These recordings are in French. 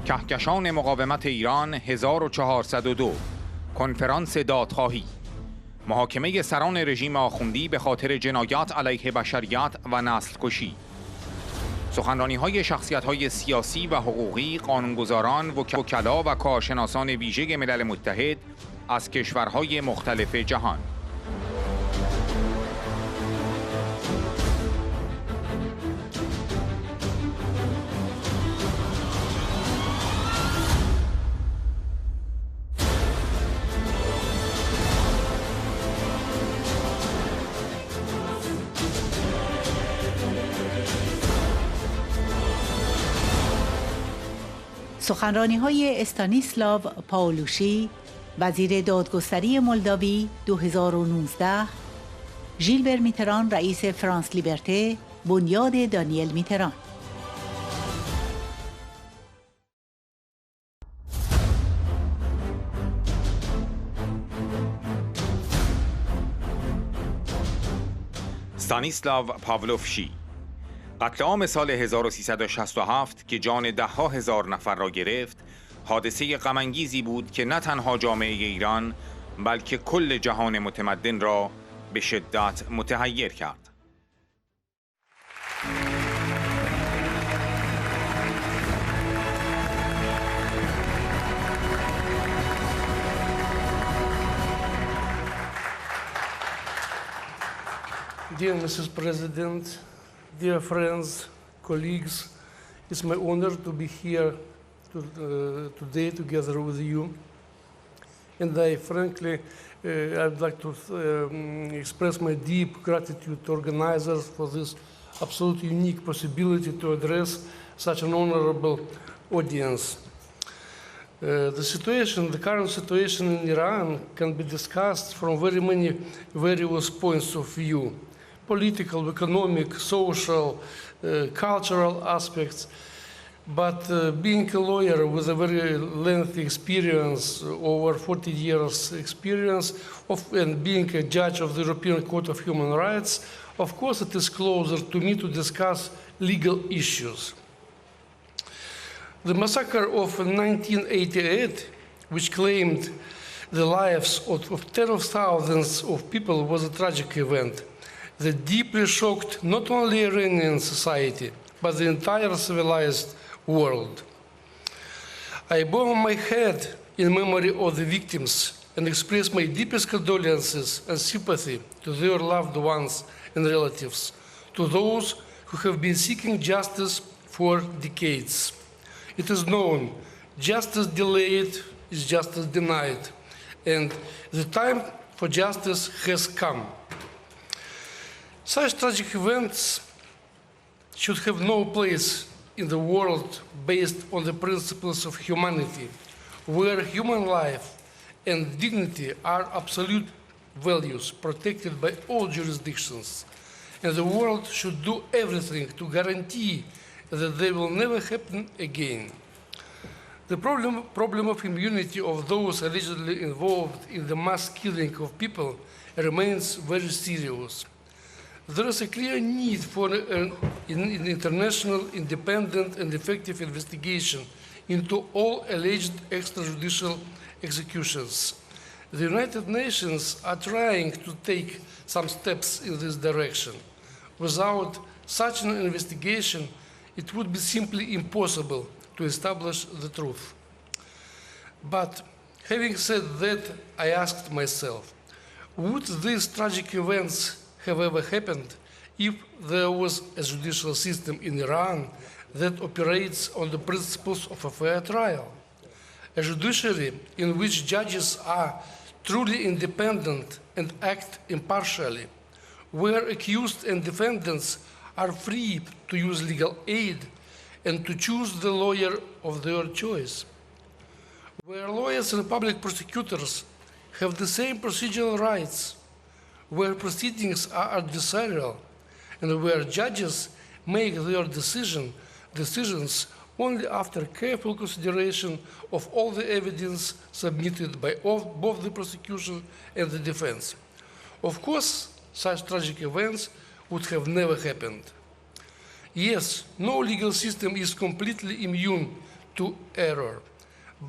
کهکشان مقاومت ایران 1402 کنفرانس دادخواهی محاکمه سران رژیم آخوندی به خاطر جنایات علیه بشریت و نسل کشی سخنرانی‌های شخصیت‌های سیاسی و حقوقی، قانونگذاران، وکلا و کارشناسان ویژه ملل متحد از کشورهای مختلف جهان. سخنرانی‌های استانیسلاو پاولوشی، وزیر دادگستری مولداوی 2019، ژیلبر میتران رئیس فرانس لیبرته، بنیاد دانیل میتران. استانیسلاو پاولوفشی، قتل عام سال 1367 که جان ده‌ها هزار نفر را گرفت، حادثه غم‌انگیزی بود که نه تنها جامعه ایران بلکه کل جهان متمدن را به شدت متحیر کرد. Dear Mrs. President, dear friends, colleagues, it's my honor to be here today together with you. And I frankly, I'd like to express my deep gratitude to organizers for this absolutely unique possibility to address such an honorable audience. The current situation in Iran can be discussed from very many various points of view. Political, economic, social, cultural aspects. But being a lawyer with a very lengthy experience, over 40 years experience, and being a judge of the European Court of Human Rights, of course it is closer to me to discuss legal issues. The massacre of 1988, which claimed the lives of tens of thousands of people, was a tragic event that deeply shocked not only Iranian society, but the entire civilized world. I bow my head in memory of the victims and express my deepest condolences and sympathy to their loved ones and relatives, to those who have been seeking justice for decades. It is known, justice delayed is justice denied, and the time for justice has come. Such tragic events should have no place in the world based on the principles of humanity, where human life and dignity are absolute values protected by all jurisdictions, and the world should do everything to guarantee that they will never happen again. The problem of immunity of those allegedly involved in the mass killing of people remains very serious. There is a clear need for an international, independent, and effective investigation into all alleged extrajudicial executions. The United Nations are trying to take some steps in this direction. Without such an investigation, it would be simply impossible to establish the truth. But having said that, I asked myself, would these tragic events have ever happened if there was a judicial system in Iran that operates on the principles of a fair trial, a judiciary in which judges are truly independent and act impartially, where accused and defendants are free to use legal aid and to choose the lawyer of their choice, where lawyers and public prosecutors have the same procedural rights, where proceedings are adversarial, and where judges make their decisions only after careful consideration of all the evidence submitted by both the prosecution and the defense. Of course, such tragic events would have never happened. Yes, no legal system is completely immune to error.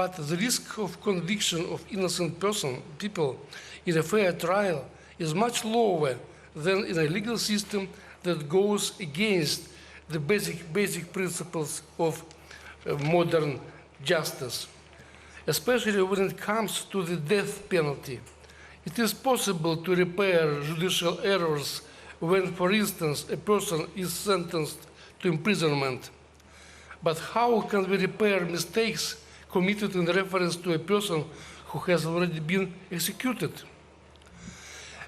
But the risk of conviction of innocent people in a fair trial is much lower than in a legal system that goes against the basic principles of modern justice, especially when it comes to the death penalty. It is possible to repair judicial errors when, for instance, a person is sentenced to imprisonment. But how can we repair mistakes committed in reference to a person who has already been executed?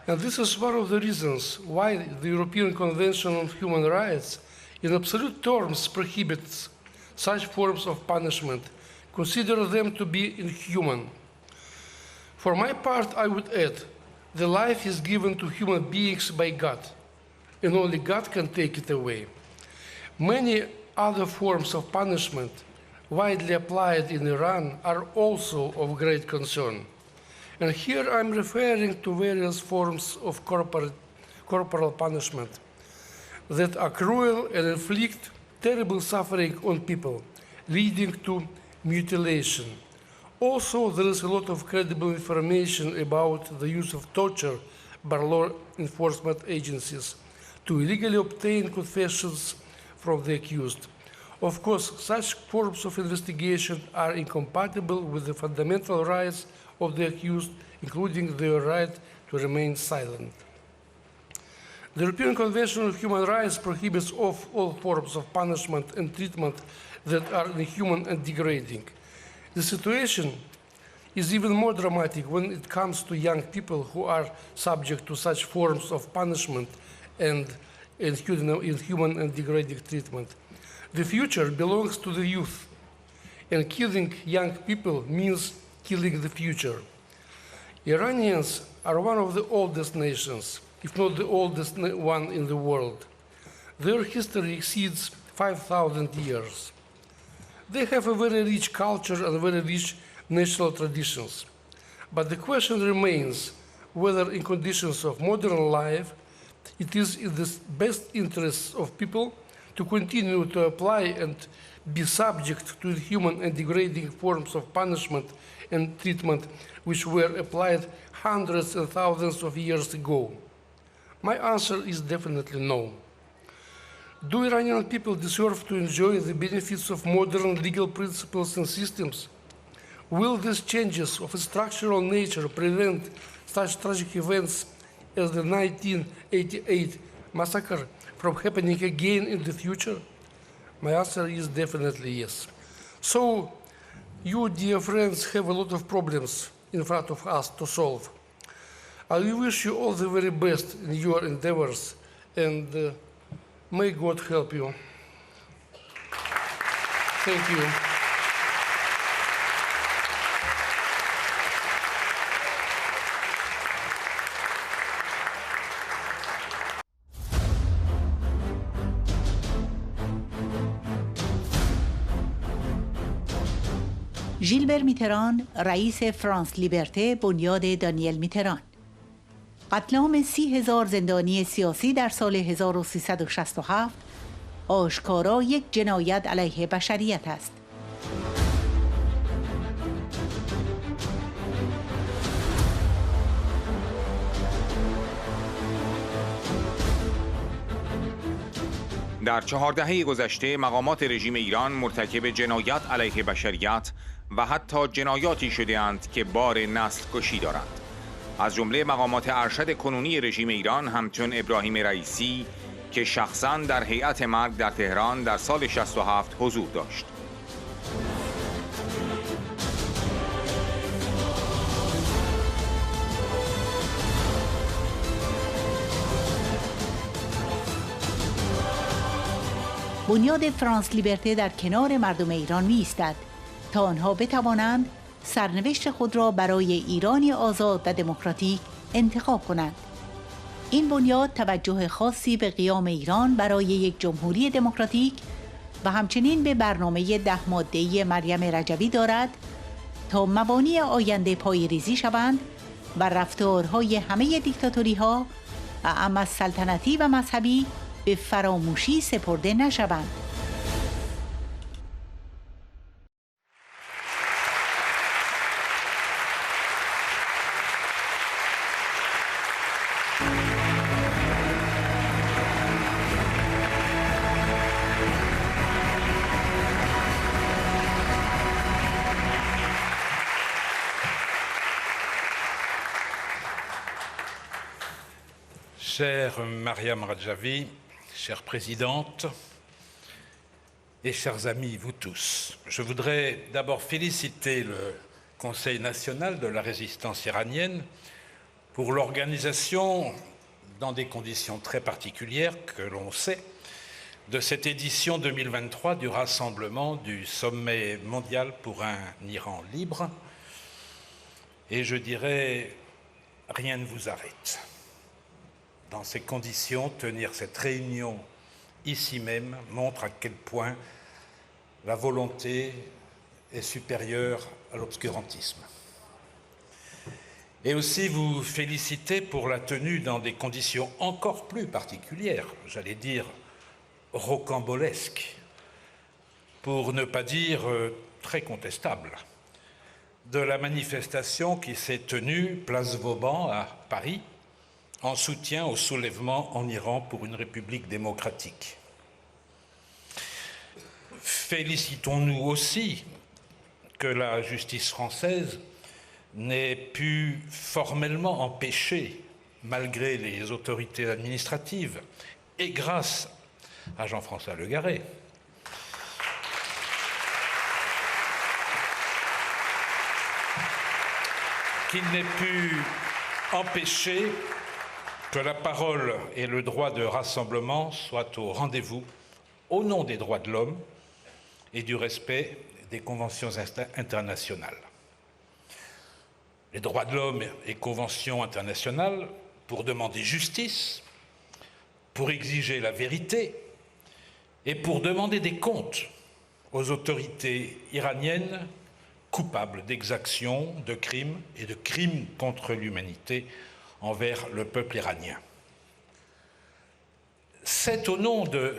And this is one of the reasons why the European Convention on Human Rights in absolute terms prohibits such forms of punishment, consider them to be inhuman. For my part, I would add, the life is given to human beings by God, and only God can take it away. Many other forms of punishment widely applied in Iran are also of great concern. And here I'm referring to various forms of corporal punishment that are cruel and inflict terrible suffering on people, leading to mutilation. Also, there is a lot of credible information about the use of torture by law enforcement agencies to illegally obtain confessions from the accused. Of course, such forms of investigation are incompatible with the fundamental rights of the accused, including their right to remain silent. The European Convention on Human Rights prohibits all forms of punishment and treatment that are inhuman and degrading. The situation is even more dramatic when it comes to young people who are subject to such forms of punishment and inhuman and degrading treatment. The future belongs to the youth, and killing young people means killing the future. Iranians are one of the oldest nations, if not the oldest one in the world. Their history exceeds 5,000 years. They have a very rich culture and very rich national traditions. But the question remains whether in conditions of modern life, it is in the best interests of people to continue to apply and be subject to inhuman and degrading forms of punishment and treatment which were applied hundreds and thousands of years ago. My answer is definitely no. Do Iranian people deserve to enjoy the benefits of modern legal principles and systems? Will these changes of a structural nature prevent such tragic events as the 1988 massacre from happening again in the future? My answer is definitely yes. So, you, dear friends, have a lot of problems in front of us to solve. I wish you all the very best in your endeavors, and may God help you. Thank you. ژیلبر میتران رئیس فرانس لیبرته بنیاد دانیل میتران. قتل عام 30,000 زندانی سیاسی در سال 1367 آشکارا یک جنایت علیه بشریت است. در 4 دهه گذشته مقامات رژیم ایران مرتکب جنایت علیه بشریت و حتی جنایاتی شده‌اند که بار نسل کشی دارند. از جمله مقامات ارشد کنونی رژیم ایران همچون ابراهیم رئیسی که شخصاً در هیئت مرگ در تهران در سال 67 حضور داشت. بنیاد فرانس لیبرته در کنار مردم ایران می ایستد تا آنها بتوانند سرنوشت خود را برای ایرانی آزاد و دموکراتیک انتخاب کنند. این بنیاد توجه خاصی به قیام ایران برای یک جمهوری دموکراتیک و همچنین به برنامه 10 ماده‌ای مریم رجبی دارد تا مبانی آینده پایه‌ریزی شوند و رفتارهای همه دیکتاتوری‌ها اعم از سلطنتی و مذهبی به فراموشی سپرده نشوند. Chère Mariam Radjavi, chère présidente et chers amis, vous tous, je voudrais d'abord féliciter le Conseil national de la résistance iranienne pour l'organisation, dans des conditions très particulières que l'on sait, de cette édition 2023 du rassemblement du sommet mondial pour un Iran libre. Et je dirais, rien ne vous arrête. Dans ces conditions, tenir cette réunion ici même montre à quel point la volonté est supérieure à l'obscurantisme. Et aussi vous féliciter pour la tenue dans des conditions encore plus particulières, j'allais dire rocambolesques, pour ne pas dire très contestables, de la manifestation qui s'est tenue place Vauban à Paris, en soutien au soulèvement en Iran pour une république démocratique. Félicitons-nous aussi que la justice française n'ait pu formellement empêcher, malgré les autorités administratives, et grâce à Jean-François Legaret, qu'il n'ait pu empêcher que la parole et le droit de rassemblement soient au rendez-vous au nom des droits de l'homme et du respect des conventions internationales. Les droits de l'homme et conventions internationales pour demander justice, pour exiger la vérité et pour demander des comptes aux autorités iraniennes coupables d'exactions, de crimes et de crimes contre l'humanité envers le peuple iranien. C'est au nom de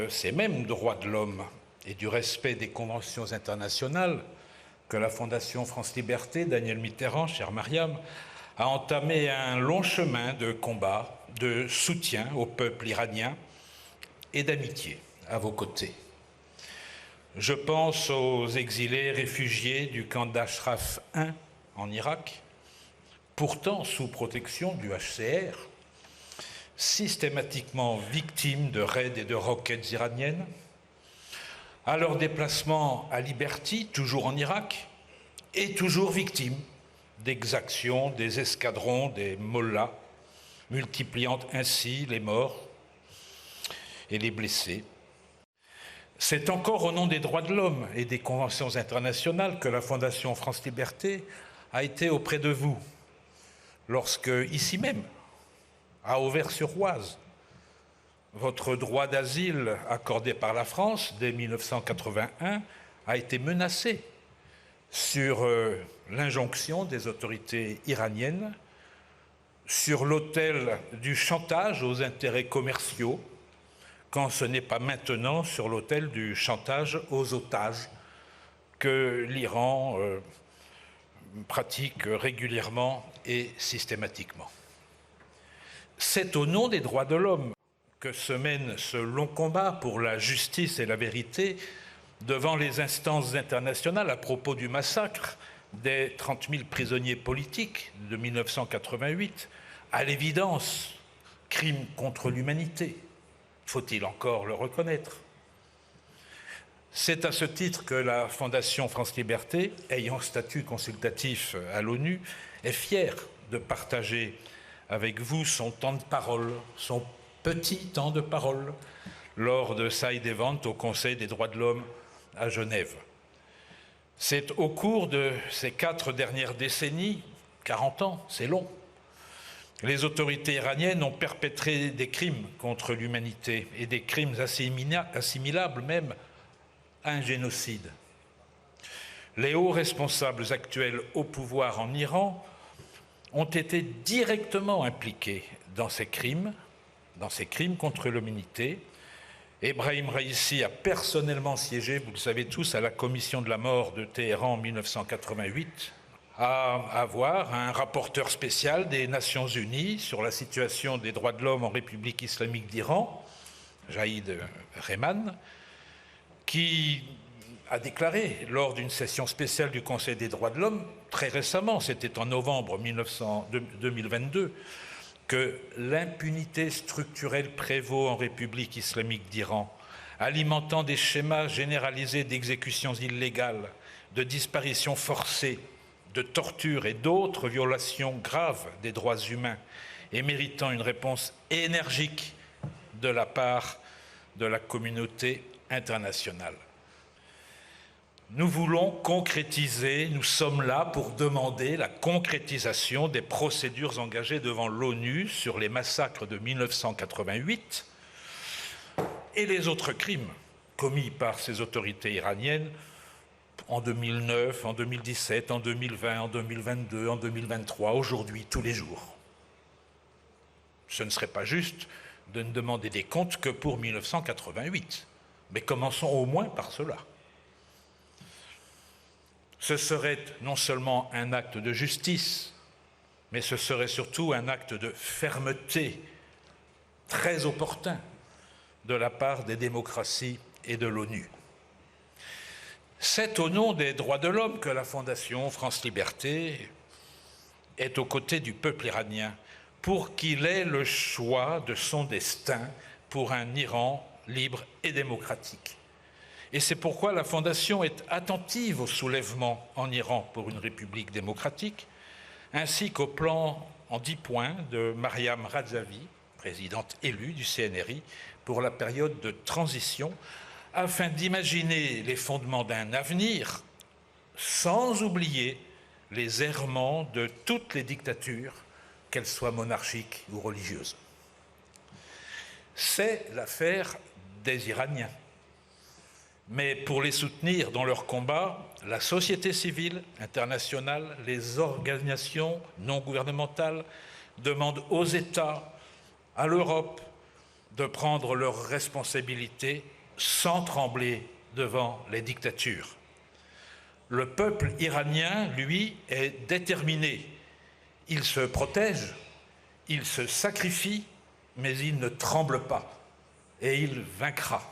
ces mêmes droits de l'homme et du respect des conventions internationales que la Fondation France Liberté, Daniel Mitterrand, chère Mariam, a entamé un long chemin de combat, de soutien au peuple iranien et d'amitié à vos côtés. Je pense aux exilés réfugiés du camp d'Ashraf I en Irak, pourtant sous protection du HCR, systématiquement victimes de raids et de roquettes iraniennes, à leur déplacement à Liberty, toujours en Irak, et toujours victimes d'exactions des escadrons des mollahs, multipliant ainsi les morts et les blessés. C'est encore au nom des droits de l'homme et des conventions internationales que la Fondation France Liberté a été auprès de vous, lorsque, ici même, à Auvers-sur-Oise, votre droit d'asile accordé par la France dès 1981 a été menacé sur l'injonction des autorités iraniennes, sur l'autel du chantage aux intérêts commerciaux, quand ce n'est pas maintenant sur l'autel du chantage aux otages que l'Iran pratique régulièrement et systématiquement. C'est au nom des droits de l'homme que se mène ce long combat pour la justice et la vérité devant les instances internationales à propos du massacre des 30 000 prisonniers politiques de 1988, à l'évidence, crime contre l'humanité. Faut-il encore le reconnaître? C'est à ce titre que la Fondation France Liberté, ayant statut consultatif à l'ONU, est fière de partager avec vous son temps de parole, son petit temps de parole, lors de Side Event au Conseil des droits de l'homme à Genève. C'est au cours de ces 4 dernières décennies, 40 ans, c'est long, les autorités iraniennes ont perpétré des crimes contre l'humanité et des crimes assimilables même à un génocide. Les hauts responsables actuels au pouvoir en Iran ont été directement impliqués dans ces crimes contre l'humanité. Ebrahim Raïssi a personnellement siégé, vous le savez tous, à la commission de la mort de Téhéran en 1988, à avoir un rapporteur spécial des Nations Unies sur la situation des droits de l'homme en République islamique d'Iran, Jaïd Rehman, qui a déclaré lors d'une session spéciale du Conseil des droits de l'homme, très récemment, c'était en novembre 2022, que l'impunité structurelle prévaut en République islamique d'Iran, alimentant des schémas généralisés d'exécutions illégales, de disparitions forcées, de tortures et d'autres violations graves des droits humains et méritant une réponse énergique de la part de la communauté internationale. Nous voulons concrétiser, nous sommes là pour demander la concrétisation des procédures engagées devant l'ONU sur les massacres de 1988 et les autres crimes commis par ces autorités iraniennes en 2009, en 2017, en 2020, en 2022, en 2023, aujourd'hui, tous les jours. Ce ne serait pas juste de ne demander des comptes que pour 1988, mais commençons au moins par cela. Ce serait non seulement un acte de justice, mais ce serait surtout un acte de fermeté très opportun de la part des démocraties et de l'ONU. C'est au nom des droits de l'homme que la Fondation France Liberté est aux côtés du peuple iranien pour qu'il ait le choix de son destin pour un Iran libre et démocratique. Et c'est pourquoi la Fondation est attentive au soulèvement en Iran pour une république démocratique, ainsi qu'au plan en 10 points de Mariam Rajavi, présidente élue du CNRI, pour la période de transition, afin d'imaginer les fondements d'un avenir, sans oublier les errements de toutes les dictatures, qu'elles soient monarchiques ou religieuses. C'est l'affaire des Iraniens. Mais pour les soutenir dans leur combat, la société civile internationale, les organisations non gouvernementales demandent aux États, à l'Europe, de prendre leurs responsabilités sans trembler devant les dictatures. Le peuple iranien, lui, est déterminé. Il se protège, il se sacrifie, mais il ne tremble pas. Et il vaincra.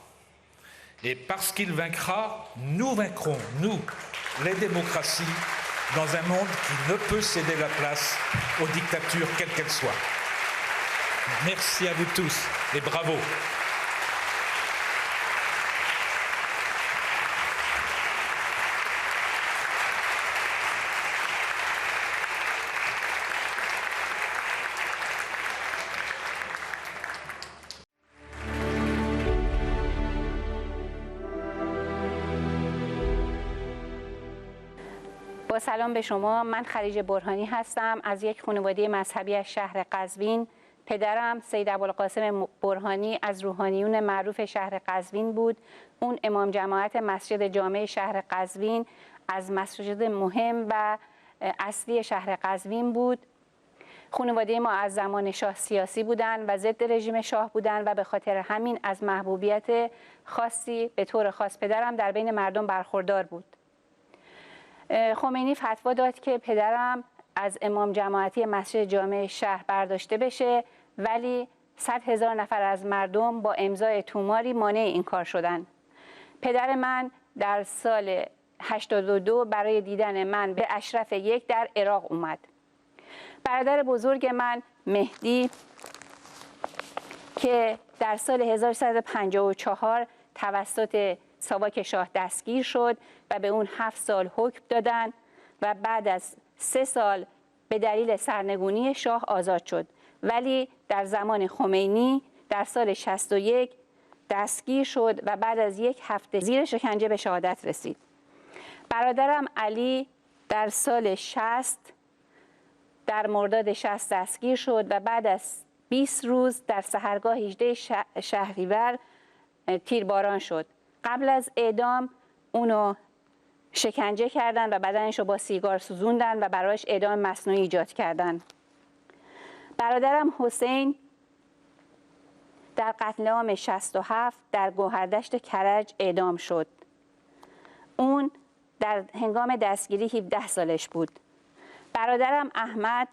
Et parce qu'il vaincra, nous vaincrons, nous, les démocraties, dans un monde qui ne peut céder la place aux dictatures, quelles qu'elles soient. Merci à vous tous et bravo. با سلام به شما، من خدیجه برهانی هستم از یک خانواده مذهبی از شهر قزوین. پدرم سید ابوالقاسم برهانی از روحانیون معروف شهر قزوین بود. اون امام جماعت مسجد جامع شهر قزوین، از مسجد مهم و اصلی شهر قزوین بود. خانواده ما از زمان شاه سیاسی بودن و ضد رژیم شاه بودن و به خاطر همین از محبوبیت خاصی به طور خاص پدرم در بین مردم برخوردار بود. خمینی فتوا داد که پدرم از امام جماعتی مسجد جامع شهر برداشته بشه، ولی 100,000 نفر از مردم با امضای توماری مانع این کار شدن. پدر من در سال 82 برای دیدن من به اشرف یک در عراق اومد. برادر بزرگ من مهدی که در سال 1354 توسط ساواک شاه دستگیر شد و به اون 7 سال حکم دادن و بعد از 3 سال به دلیل سرنگونی شاه آزاد شد، ولی در زمان خمینی در سال 61 دستگیر شد و بعد از 1 هفته زیر شکنجه به شهادت رسید. برادرم علی در سال 60 در مرداد 60 دستگیر شد و بعد از 20 روز در سحرگاه 18 شهریور تیرباران شد. قبل از اعدام اونو شکنجه کردن و بدنش رو با سیگار سوزوندن و برایش اعدام مصنوعی ایجاد کردن. برادرم حسین در قتل عام 67 در گوهردشت کرج اعدام شد. اون در هنگام دستگیری 17 سالش بود. برادرم احمد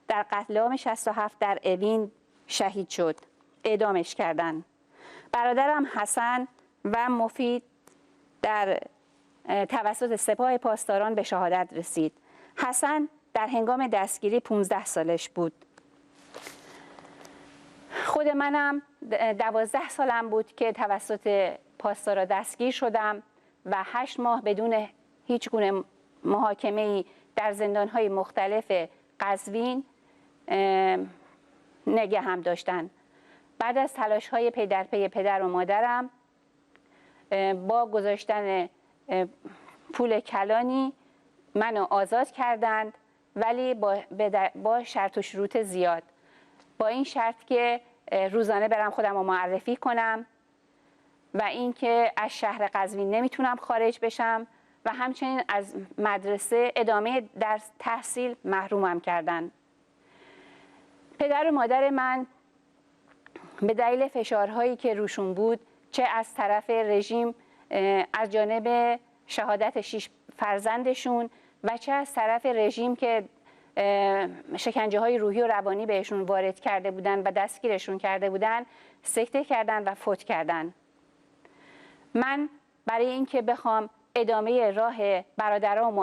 در قتل عام 67 در اوین شهید شد. اعدامش کردن. برادرم حسن و مفید در توسط سپاه پاسداران به شهادت رسید. حسن در هنگام دستگیری 15 سالش بود. خود منم 12 سالم بود که توسط پاسدارا دستگیر شدم و 8 ماه بدون هیچ گونه محاکمه‌ای در زندان‌های مختلف قزوین نگهم داشتن. بعد از تلاش‌های پی در پی پدر و مادرم با گذاشتن پول کلانی منو آزاد کردند، ولی با شرط و شروط زیاد. با این شرط که روزانه برم خودم رو معرفی کنم و اینکه از شهر قزوین نمیتونم خارج بشم و همچنین از مدرسه ادامه درس تحصیل محرومم کردن. پدر و مادر من به دلیل فشارهایی که روشون بود، چه از طرف رژیم از جانب شهادت 6 فرزندشون و چه از طرف رژیم که شکنجه های روحی و روانی بهشون وارد کرده بودن و دستگیرشون کرده بودن، سکته کردن و فوت کردن. من برای اینکه بخوام ادامه راه برادرام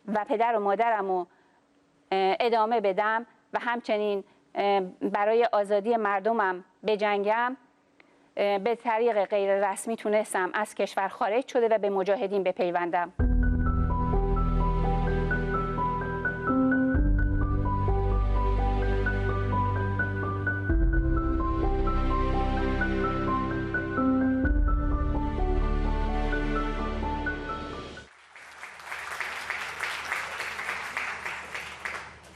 و پدر و مادرم رو ادامه بدم و همچنین برای آزادی مردمم بجنگم، به طریق غیر رسمی تونستم از کشور خارج شده و به مجاهدین بپیوندم.